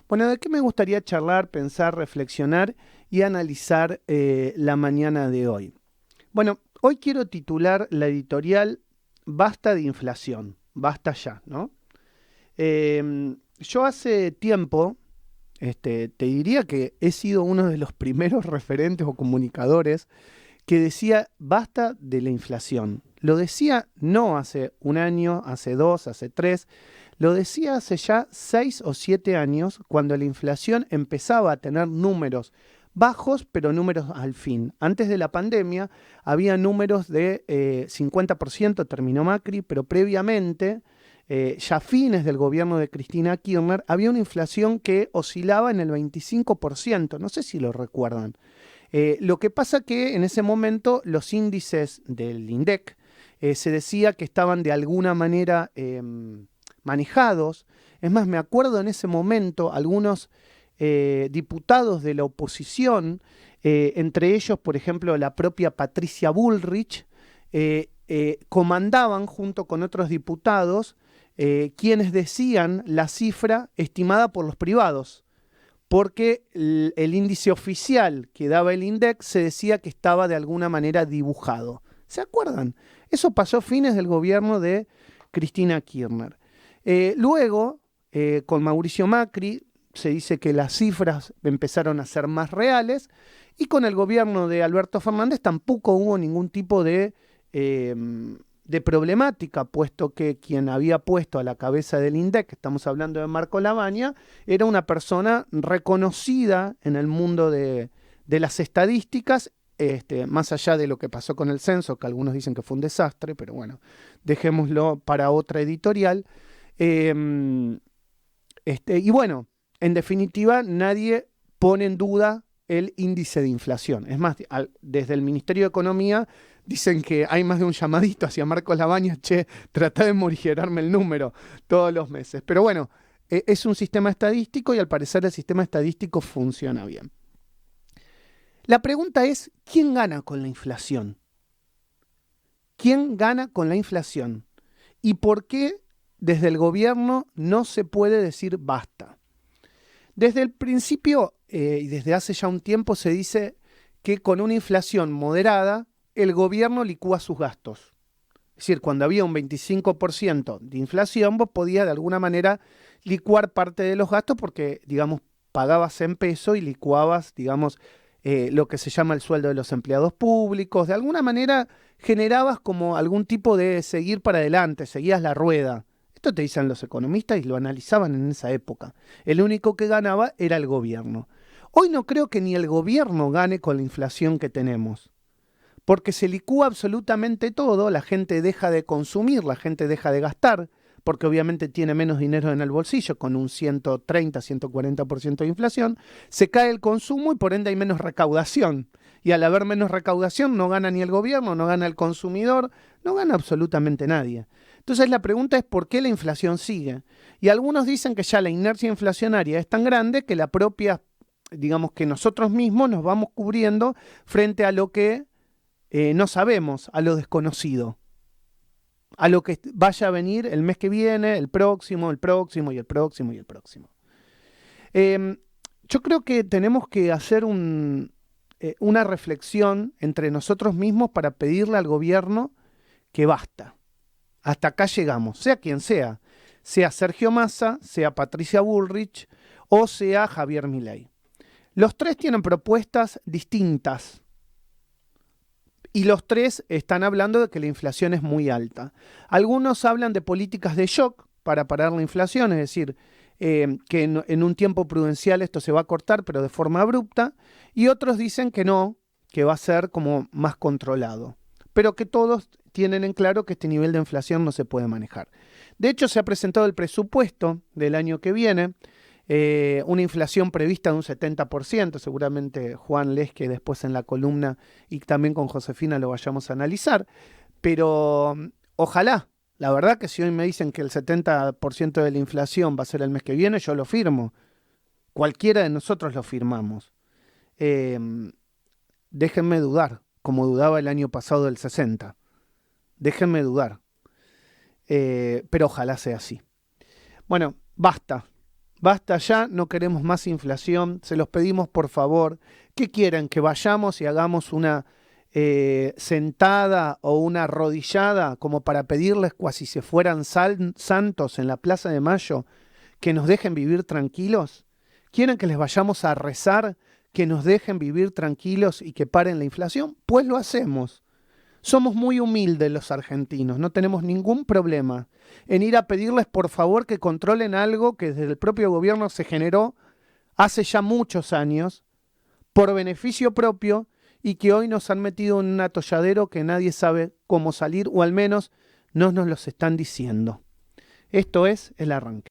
Bueno, ¿de qué me gustaría charlar, pensar, reflexionar y analizar la mañana de hoy? Bueno, hoy quiero titular la editorial Basta de inflación, basta ya, ¿no? Yo hace tiempo, te diría que he sido uno de los primeros referentes o comunicadores que decía basta de la inflación. Lo decía no hace un año, hace dos, hace tres, lo decía hace ya 6 o 7 años, cuando la inflación empezaba a tener números bajos, pero números al fin. Antes de la pandemia había números de 50%, terminó Macri, pero previamente, ya a fines del gobierno de Cristina Kirchner, había una inflación que oscilaba en el 25%, no sé si lo recuerdan. Lo que pasa que en ese momento los índices del INDEC se decía que estaban de alguna manera manejados. Es más, me acuerdo en ese momento algunos diputados de la oposición, entre ellos, por ejemplo, la propia Patricia Bullrich, comandaban junto con otros diputados quienes decían la cifra estimada por los privados, porque el índice oficial que daba el INDEC se decía que estaba de alguna manera dibujado. ¿Se acuerdan? Eso pasó a fines del gobierno de Cristina Kirchner. Luego, con Mauricio Macri, se dice que las cifras empezaron a ser más reales, y con el gobierno de Alberto Fernández tampoco hubo ningún tipo de problemática, puesto que quien había puesto a la cabeza del INDEC, estamos hablando de Marco Lavagna, era una persona reconocida en el mundo de las estadísticas, más allá de lo que pasó con el censo, que algunos dicen que fue un desastre, pero bueno, dejémoslo para otra editorial. Y bueno, en definitiva, nadie pone en duda el índice de inflación. Es más, desde el Ministerio de Economía dicen que hay más de un llamadito hacia Marcos Labaña, che, trata de morigerarme el número todos los meses. Pero bueno, es un sistema estadístico y al parecer el sistema estadístico funciona bien. La pregunta es, ¿quién gana con la inflación? ¿Quién gana con la inflación? ¿Y por qué desde el gobierno no se puede decir basta? Desde el principio y desde hace ya un tiempo se dice que con una inflación moderada el gobierno licúa sus gastos. Es decir, cuando había un 25% de inflación, vos podías de alguna manera licuar parte de los gastos porque, digamos, pagabas en peso y licuabas, digamos, lo que se llama el sueldo de los empleados públicos. De alguna manera generabas como algún tipo de seguir para adelante, seguías la rueda. Esto te dicen los economistas y lo analizaban en esa época. El único que ganaba era el gobierno. Hoy no creo que ni el gobierno gane con la inflación que tenemos, porque se licúa absolutamente todo, la gente deja de consumir, la gente deja de gastar, porque obviamente tiene menos dinero en el bolsillo, con un 130, 140% de inflación, se cae el consumo y por ende hay menos recaudación. Y al haber menos recaudación no gana ni el gobierno, no gana el consumidor, no gana absolutamente nadie. Entonces la pregunta es ¿por qué la inflación sigue? Y algunos dicen que ya la inercia inflacionaria es tan grande que la propia, digamos que nosotros mismos nos vamos cubriendo frente a lo que no sabemos, a lo desconocido, a lo que vaya a venir el mes que viene, el próximo y el próximo y el próximo. Yo creo que tenemos que hacer una reflexión entre nosotros mismos para pedirle al gobierno que basta. Hasta acá llegamos, sea quien sea Sergio Massa, sea Patricia Bullrich o sea Javier Milei. Los tres tienen propuestas distintas y los tres están hablando de que la inflación es muy alta. Algunos hablan de políticas de shock para parar la inflación, es decir, que en un tiempo prudencial esto se va a cortar, pero de forma abrupta, y otros dicen que no, que va a ser como más controlado, pero que todos tienen en claro que este nivel de inflación no se puede manejar. De hecho, se ha presentado el presupuesto del año que viene, una inflación prevista de un 70%, seguramente Juan Lesque después en la columna y también con Josefina lo vayamos a analizar, pero ojalá, la verdad que si hoy me dicen que el 70% de la inflación va a ser el mes que viene, yo lo firmo, cualquiera de nosotros lo firmamos. Déjenme dudar, como dudaba el año pasado del 60%, déjenme dudar, pero ojalá sea así. Bueno, basta. Basta ya, no queremos más inflación, se los pedimos por favor. ¿Qué quieren? ¿Que vayamos y hagamos una sentada o una arrodillada como para pedirles cuasi si fueran santos en la Plaza de Mayo que nos dejen vivir tranquilos? ¿Quieren que les vayamos a rezar que nos dejen vivir tranquilos y que paren la inflación? Pues lo hacemos. Somos muy humildes los argentinos, no tenemos ningún problema en ir a pedirles por favor que controlen algo que desde el propio gobierno se generó hace ya muchos años por beneficio propio y que hoy nos han metido en un atolladero que nadie sabe cómo salir o al menos no nos los están diciendo. Esto es el arranque.